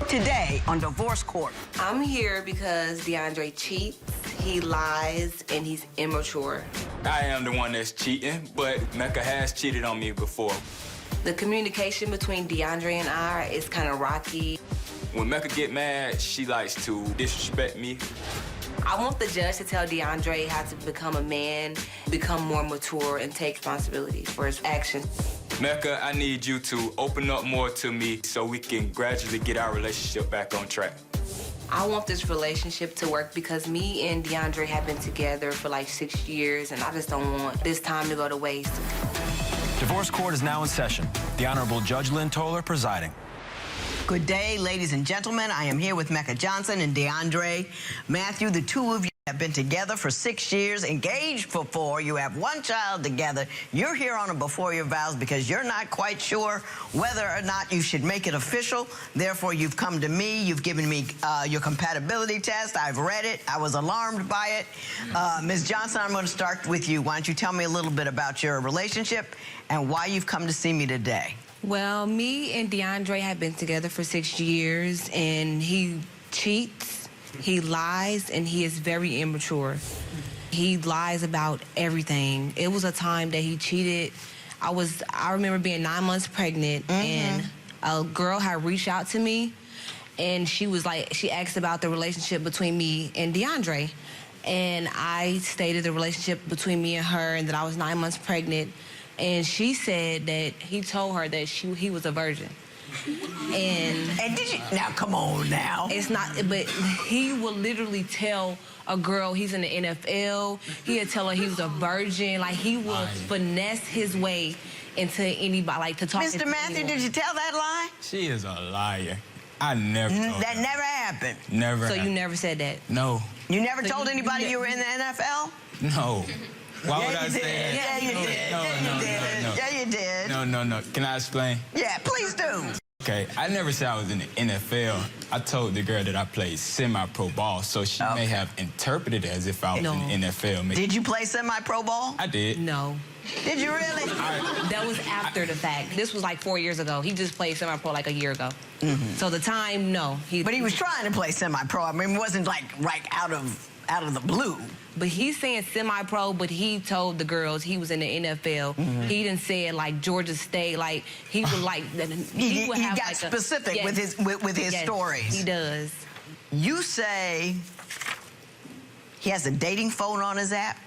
Today on Divorce Court. I'm here because DeAndre cheats, he lies, and he's immature. I am the one that's cheating, but Mecca has cheated on me before. The communication between DeAndre and I is kind of rocky. When Mecca get mad, she likes to disrespect me. I want the judge to tell DeAndre how to become a man, become more mature, and take responsibility for his actions. Mecca, I need you to open up more to me so we can gradually get our relationship back on track. I want this relationship to work because me and DeAndre have been together for like 6 years, and I just don't want this time to go to waste. Divorce Court is now in session. The Honorable Judge Lynn Toller presiding. Good day, ladies and gentlemen. I am here with Mecca Johnson and DeAndre Matthew. The two of you have been together for 6 years, engaged for 4. You have one child together. You're here on a before your vows because you're not quite sure whether or not you should make it official. Therefore, you've come to me. You've given me your compatibility test. I've read it. I was alarmed by it. Ms. Johnson, I'm going to start with you. Why don't you tell me a little bit about your relationship and why you've come to see me today? Well, me and DeAndre have been together for 6 years, and he cheats, he lies, and he is very immature. He lies about everything. It was a time that he cheated. I remember being 9 months pregnant, and a girl had reached out to me, and she asked about the relationship between me and DeAndre. And I stated the relationship between me and her, and that I was 9 months pregnant. And she said that he told her that he was a virgin. And did you? Now, come on now. It's not, but he will literally tell a girl he's in the NFL. He'll tell her he was a virgin. Like, he will finesse his way into anybody, like, to talk to Mr. Matthew, anyone. did you tell that lie? She is a liar. I never told That her. never happened. Never So happened. you never said that? No. You never So told you anybody you were in the NFL? No. Why would I you say did. that? Yeah, you did. No, Yeah, no, you did. no, no. Yeah, you did. No. Can I explain? Yeah, please do. Okay, I never said I was in the NFL. I told the girl that I played semi-pro ball, so she may have interpreted it as if I was in the NFL. Did you play semi-pro ball? I did. No. Did you really? That was after the fact. This was like 4 years ago. He just played semi-pro like a year ago. So the time, no. But he was trying to play semi-pro. I mean, it wasn't like out of the blue. But he's saying semi-pro, but he told the girls he was in the NFL. He didn't say it like Georgia State. Like, he would like... He got specific with his stories. He does. You say he has a dating phone on his app?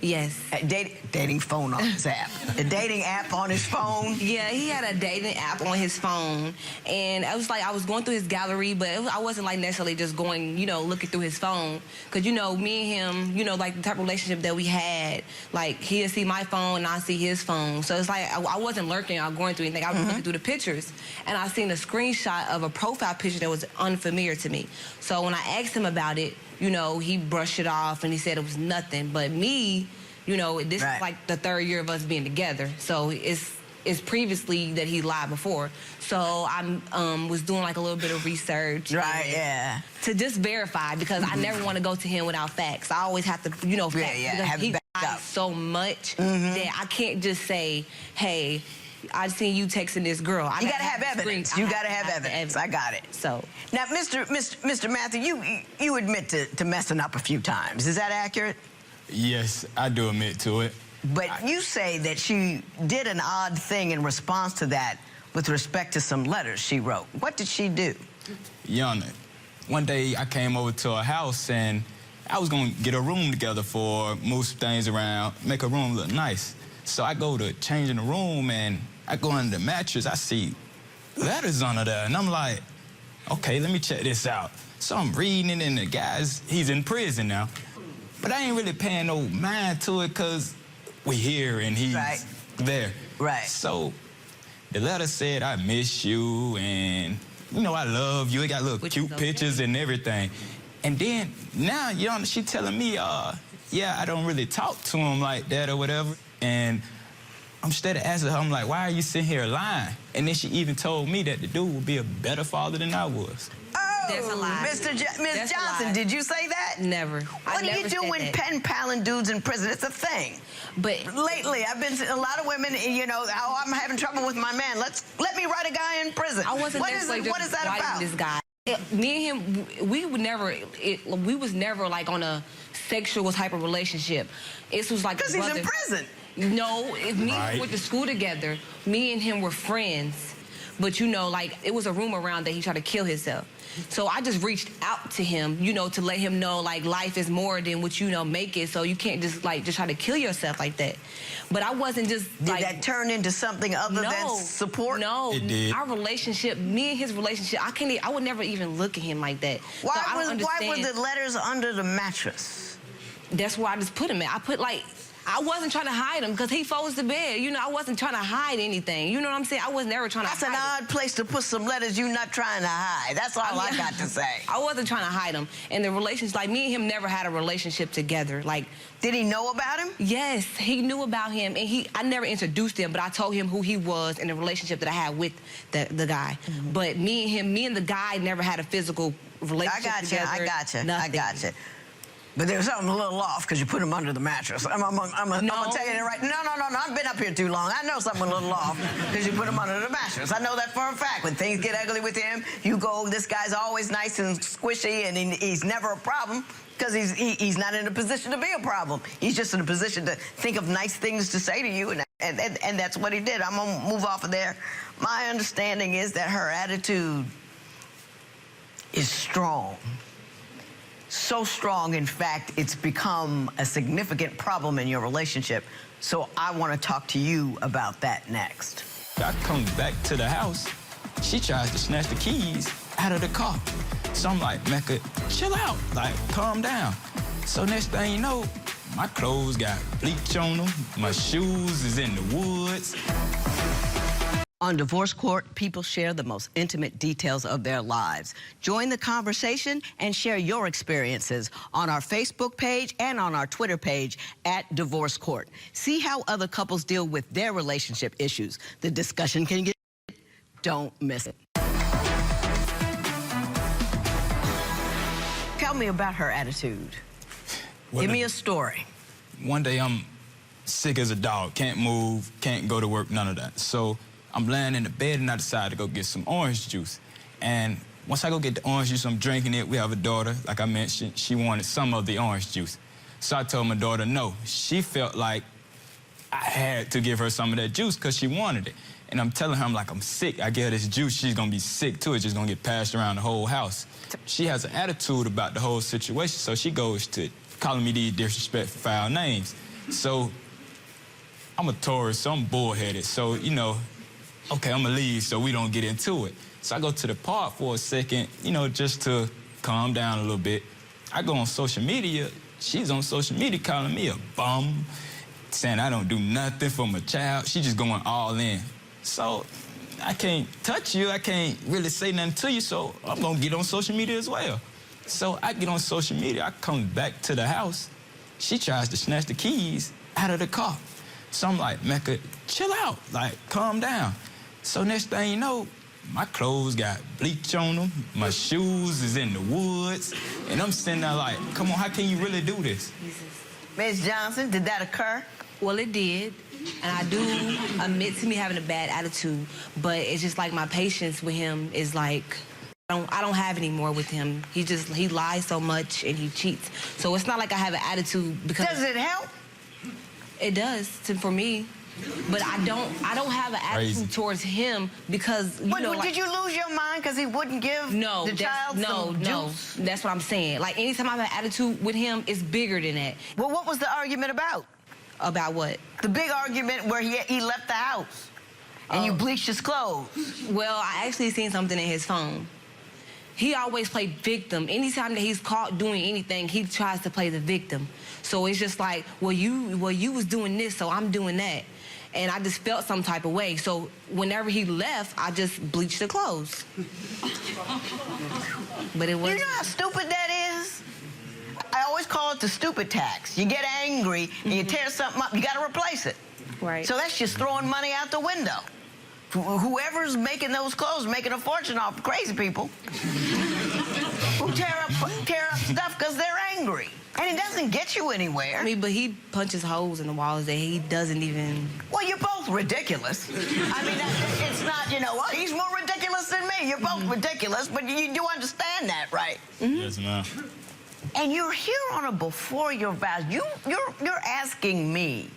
Yes. A dating phone on his app. A dating app on his phone? Yeah, he had a dating app on his phone. And I was like, I was going through his gallery, but I wasn't like necessarily just going, looking through his phone. Because, me and him, like the type of relationship that we had, like he'll see my phone and I'll see his phone. So it's like I wasn't lurking or going through anything. I was looking through the pictures. And I seen a screenshot of a profile picture that was unfamiliar to me. So when I asked him about it, he brushed it off and he said it was nothing. But me, this is like the 3rd year of us being together. So it's previously that he lied before. So I was doing like a little bit of research. To just verify, because I never want to go to him without facts. I always have to, facts. Because he lies so much that I can't just say, hey, I seen you texting this girl. You gotta have evidence. You gotta have evidence. I got it. So now, Mr. Matthew, you admit to messing up a few times. Is that accurate? Yes, I do admit to it. But you say that she did an odd thing in response to that with respect to some letters she wrote. What did she do? Yana, one day I came over to her house and I was gonna get a room together for move some things around, make her room look nice. So I go to change in the room and I go under the mattress, I see letters under there, and I'm like, okay, let me check this out. So I'm reading it, and the guy's, he's in prison now. But I ain't really paying no mind to it because we're here and he's there. So the letter said, I miss you and, I love you. It got little cute pictures and everything. And then now, she telling me, yeah, I don't really talk to him like that or whatever. And I'm steady asking her, I'm like, why are you sitting here lying? And then she even told me that the dude would be a better father than I was. That's a lie. Ms. Johnson, did you say that? Never. What do you do when pen paling dudes in prison? It's a thing. But lately, I've been seeing a lot of women, I'm having trouble with my man. Let me write a guy in prison. I wasn't what is that about? This guy. Me and him, we was never like on a sexual type of relationship. It was like because he's in prison. No, me and him went to school together. Me and him were friends. But, you know, like, it was a rumor around that he tried to kill himself. So I just reached out to him, you know, to let him know, like, life is more than what you know make it. So you can't just, like, just try to kill yourself like that. But I wasn't just, Did that turn into something other than support? No. It did. Our relationship, me and his relationship, I would never even look at him like that. Why were the letters under the mattress? That's where I just put him at. I wasn't trying to hide him because he folds the bed. You know, I wasn't trying to hide anything. You know what I'm saying? I was never trying to hide him. That's an odd place to put some letters you're not trying to hide. That's all I got to say. I wasn't trying to hide him. And the relationship, like, me and him never had a relationship together. Like, did he know about him? Yes, he knew about him. And I never introduced him, but I told him who he was in the relationship that I had with the guy. Mm-hmm. But me and the guy never had a physical relationship together. I got you. Nothing. I got you. But there's something a little off because you put him under the mattress. I'm gonna tell you that right. No. I've been up here too long. I know something a little off because you put him under the mattress. I know that for a fact. When things get ugly with him, you go, this guy's always nice and squishy, and he's never a problem because he's not in a position to be a problem. He's just in a position to think of nice things to say to you, and that's what he did. I'm gonna move off of there. My understanding is that her attitude is strong. So strong, in fact, it's become a significant problem in your relationship. So I want to talk to you about that next. I come back to the house. She tries to snatch the keys out of the car. So I'm like, Mecca, chill out, like, calm down. So next thing you know, my clothes got bleach on them. My shoes is in the woods. On Divorce Court, people share the most intimate details of their lives. Join the conversation and share your experiences on our Facebook page and on our Twitter page @Divorce Court. See how other couples deal with their relationship issues. The discussion can get... Don't miss it. Tell me about her attitude. Give me a story. One day I'm sick as a dog, can't move, can't go to work, none of that. So I'm laying in the bed and I decide to go get some orange juice. And once I go get the orange juice, I'm drinking it. We have a daughter, like I mentioned. She wanted some of the orange juice. So I told my daughter no. She felt like I had to give her some of that juice because she wanted it. And I'm telling her, I'm sick. I give her this juice, she's gonna be sick too. It's just gonna get passed around the whole house. She has an attitude about the whole situation, so she goes to calling me these disrespectful, foul names. So I'm a Taurus, so I'm bullheaded. So, you know, okay, I'm gonna leave so we don't get into it. So I go to the park for a second, you know, just to calm down a little bit. I go on social media. She's on social media calling me a bum, saying I don't do nothing for my child. She just going all in. So I can't touch you. I can't really say nothing to you, so I'm gonna get on social media as well. So I get on social media. I come back to the house. She tries to snatch the keys out of the car. So I'm like, Mecca, chill out, like, calm down. So next thing you know, my clothes got bleach on them, my shoes is in the woods, and I'm sitting there like, come on, how can you really do this? Ms. Johnson, did that occur? Well, it did, and I do admit to me having a bad attitude, but it's just like my patience with him is like, I don't have any more with him. He lies so much and he cheats. So it's not like I have an attitude because... Does it help? It does for me. But I don't have an attitude towards him because, you know, like, did you lose your mind because he wouldn't give the child some juice? That's what I'm saying. Like, anytime I have an attitude with him, it's bigger than that. Well, what was the argument about? About what? The big argument where he left the house and you bleached his clothes. Well, I actually seen something in his phone. He always played victim. Anytime that he's caught doing anything, he tries to play the victim. So it's just like, well, you was doing this, so I'm doing that. And I just felt some type of way. So whenever he left, I just bleached the clothes. But it was... You know how stupid that is? I always call it the stupid tax. You get angry and you tear something up, you got to replace it. Right. So that's just throwing money out the window. Whoever's making those clothes making a fortune off crazy people who tear up stuff because they're angry. And it doesn't get you anywhere. I mean, but he punches holes in the walls that he doesn't even... Well, you're both ridiculous. I mean, it's not, you know what, he's more ridiculous ridiculous than me. You're both ridiculous, but you do understand that, right? Yes, ma'am. And you're here on a before your vows. You're asking me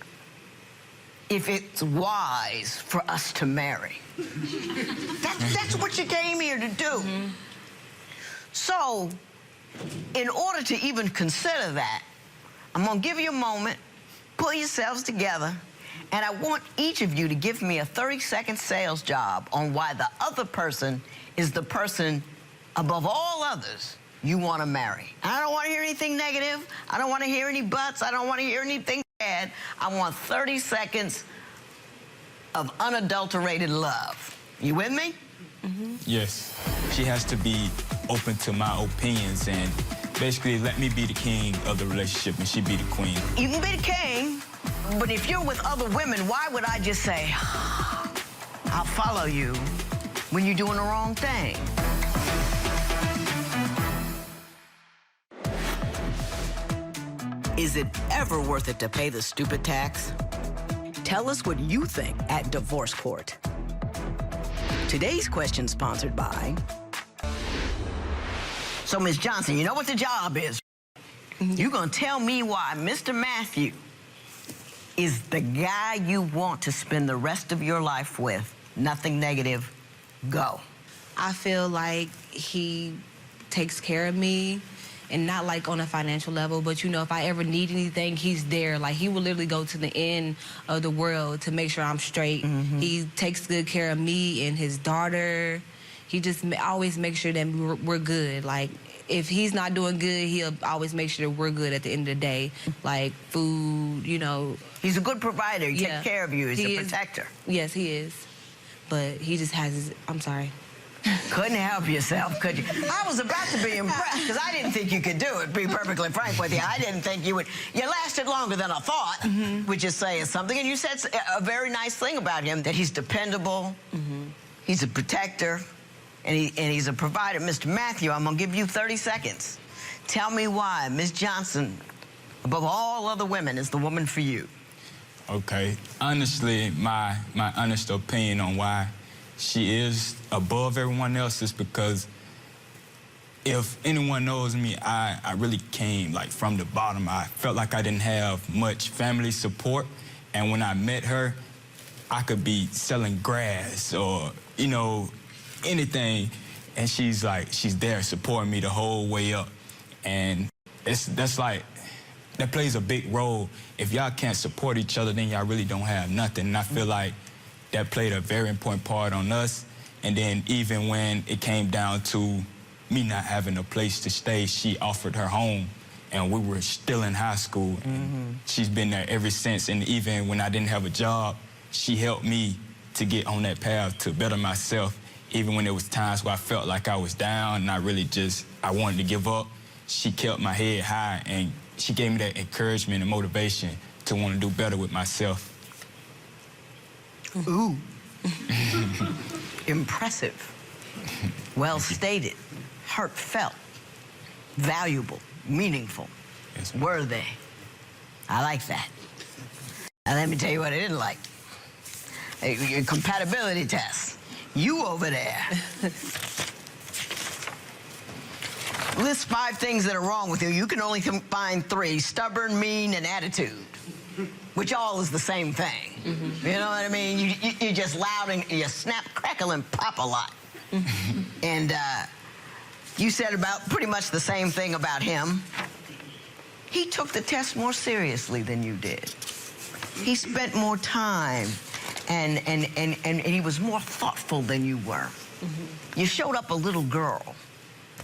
if it's wise for us to marry. That's what you came here to do. So, in order to even consider that, I'm gonna give you a moment, pull yourselves together, and I want each of you to give me a 30-second sales job on why the other person is the person above all others you want to marry. And I don't want to hear anything negative. I don't want to hear any buts. I don't want to hear anything bad. I want 30 seconds of unadulterated love. You with me? Yes. She has to be open to my opinions and basically let me be the king of the relationship and she be the queen. You can be the king, but if you're with other women, why would I just say, I'll follow you when you're doing the wrong thing? Is it ever worth it to pay the stupid tax? Tell us what you think at Divorce Court. Today's question sponsored by... So, Ms. Johnson, you know what the job is. You're gonna tell me why Mr. Matthew is the guy you want to spend the rest of your life with. Nothing negative. Go. I feel like he takes care of me, and not like on a financial level, but you know, if I ever need anything, he's there. Like, he will literally go to the end of the world to make sure I'm straight. He takes good care of me and his daughter. He just always makes sure that we're good. Like, if he's not doing good, he'll always make sure that we're good at the end of the day. Like, food, you know. He's a good provider. He takes care of you. He's a protector. Yes, he is. But he just has his, I'm sorry. Couldn't help yourself, could you? I was about to be impressed because I didn't think you could do it, be perfectly frank with you. I didn't think you would. You lasted longer than I thought, which is saying something. And you said a very nice thing about him, that he's dependable, he's a protector, and he's a provider. Mr. Matthew, I'm going to give you 30 seconds. Tell me why Ms. Johnson, above all other women, is the woman for you. Okay. Honestly, my honest opinion on why she is above everyone else is because if anyone knows me, I really came like from the bottom. I felt like I didn't have much family support, and when I met her, I could be selling grass or, you know, anything, and she's there supporting me the whole way up. And that plays a big role. If y'all can't support each other, then y'all really don't have nothing. And I feel like that played a very important part on us. And then even when it came down to me not having a place to stay, she offered her home, and we were still in high school. And she's been there ever since. And even when I didn't have a job, she helped me to get on that path to better myself. Even when there was times where I felt like I was down and I wanted to give up, she kept my head high, and she gave me that encouragement and motivation to want to do better with myself. Ooh. Impressive. Well stated. Heartfelt. Valuable. Meaningful. Yes, ma'am. Worthy. I like that. Now let me tell you what I didn't like. Your compatibility test. You over there. List 5 things that are wrong with you. You can only find 3: stubborn, mean, and attitude, which all is the same thing. You know what I mean? You're just loud and you snap, crackle, and pop a lot. And you said about pretty much the same thing about him. He took the test more seriously than you did. He spent more time, and he was more thoughtful than you were. You showed up a little girl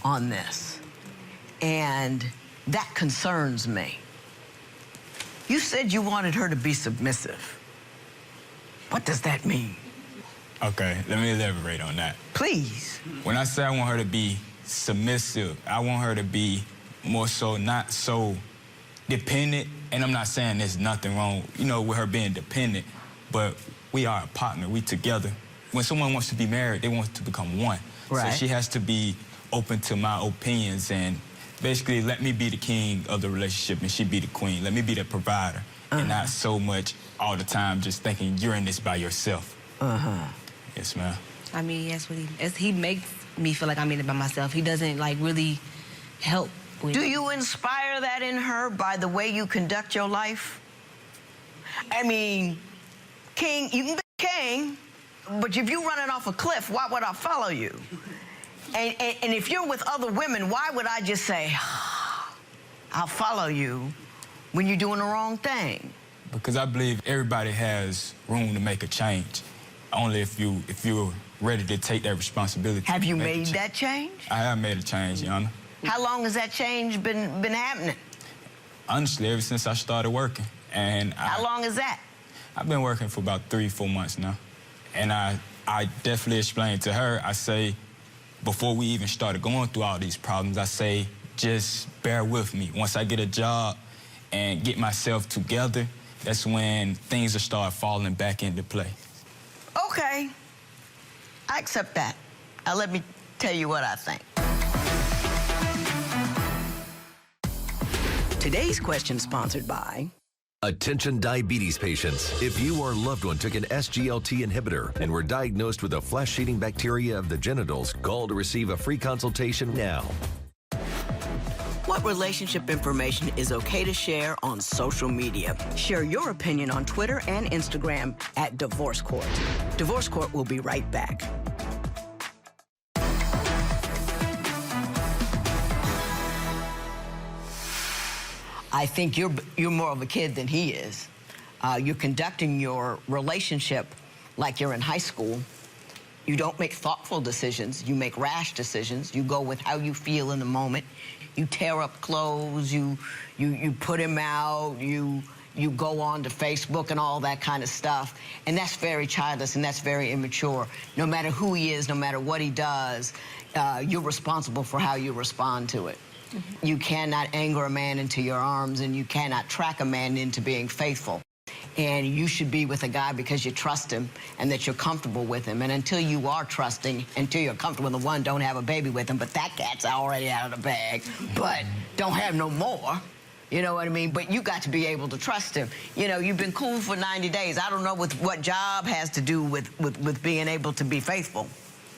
on this, and that concerns me. You said you wanted her to be submissive. What does that mean? Okay, let me elaborate on that. Please. When I say I want her to be submissive, I want her to be more so not so dependent, and I'm not saying there's nothing wrong, you know, with her being dependent, but we are a partner, we together. When someone wants to be married, they want to become one. Right. So she has to be open to my opinions and basically let me be the king of the relationship and she be the queen. Let me be the provider and not so much all the time just thinking you're in this by yourself. Yes, ma'am. I mean, he makes me feel like I'm in it by myself. He doesn't, like, really help with Do you inspire that in her by the way you conduct your life? I mean, king, you can be king, but if you're running off a cliff, why would I follow you? And if you're with other women, why would I just say, I'll follow you when you're doing the wrong thing? Because I believe everybody has room to make a change, only if you're ready to take that responsibility. Have you made that change? I have made a change, Your Honor. How long has that change been happening? Honestly, ever since I started working. And How long is that? I've been working for about 3-4 months now. And I definitely explained to her, I say, before we even started going through all these problems, I say, just bear with me. Once I get a job and get myself together, that's when things will start falling back into play. Okay, I accept that. Now let me tell you what I think. Today's question sponsored by... Attention diabetes patients. If you or loved one took an SGLT inhibitor and were diagnosed with a flesh-eating bacteria of the genitals, call to receive a free consultation now. What relationship information is okay to share on social media? Share your opinion on Twitter and Instagram at Divorce Court. Divorce Court will be right back. I think you're more of a kid than he is. You're conducting your relationship like you're in high school. You don't make thoughtful decisions. You make rash decisions. You go with how you feel in the moment. You tear up clothes. You put him out. You go on to Facebook and all that kind of stuff. And that's very childish and that's very immature. No matter who he is, no matter what he does, you're responsible for how you respond to it. Mm-hmm. You cannot anger a man into your arms, and you cannot track a man into being faithful. And you should be with a guy because you trust him and that you're comfortable with him. And until you are trusting, until you're comfortable with the one, don't have a baby with him. But that cat's already out of the bag. But don't have no more. You know what I mean? But you got to be able to trust him. You know, you've been cool for 90 days. I don't know what job has to do with being able to be faithful.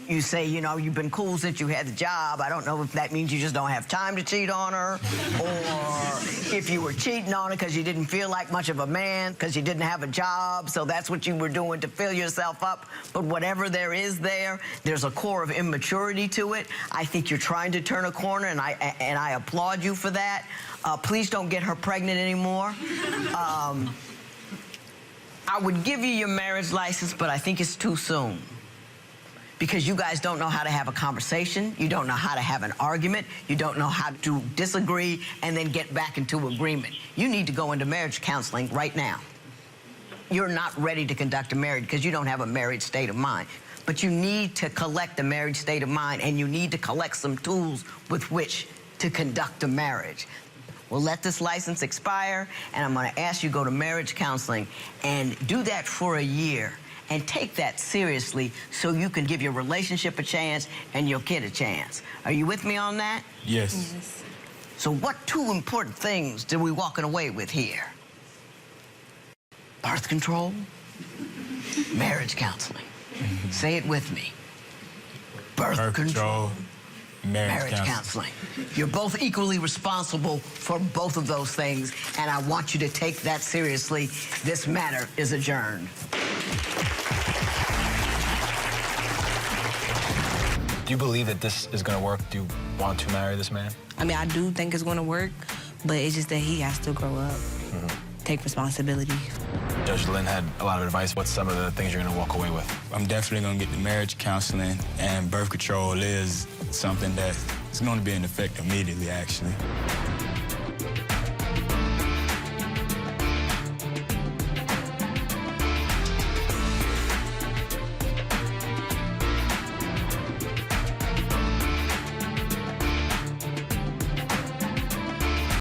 You say, you know, you've been cool since you had the job. I don't know if that means you just don't have time to cheat on her, or if you were cheating on her because you didn't feel like much of a man, because you didn't have a job, so that's what you were doing to fill yourself up. But whatever there is there's a core of immaturity to it. I think you're trying to turn a corner, and I applaud you for that. Please don't get her pregnant anymore. I would give you your marriage license, but I think it's too soon. Because you guys don't know how to have a conversation, you don't know how to have an argument, you don't know how to disagree and then get back into agreement. You need to go into marriage counseling right now. You're not ready to conduct a marriage because you don't have a married state of mind. But you need to collect a married state of mind, and you need to collect some tools with which to conduct a marriage. We'll let this license expire, and I'm going to ask you to go to marriage counseling and do that for a year. And take that seriously so you can give your relationship a chance and your kid a chance. Are you with me on that? Yes. Yes. So what two important things did we walking away with here? Birth control, marriage counseling. Say it with me. Birth control, marriage counseling. You're both equally responsible for both of those things, and I want you to take that seriously. This matter is adjourned. Do you believe that this is going to work? Do you want to marry this man? I mean, I do think it's going to work, but it's just that he has to grow up, take responsibility. Judge Lynn had a lot of advice. What's some of the things you're going to walk away with? I'm definitely going to get the marriage counseling, and birth control is something that is going to be in effect immediately, actually.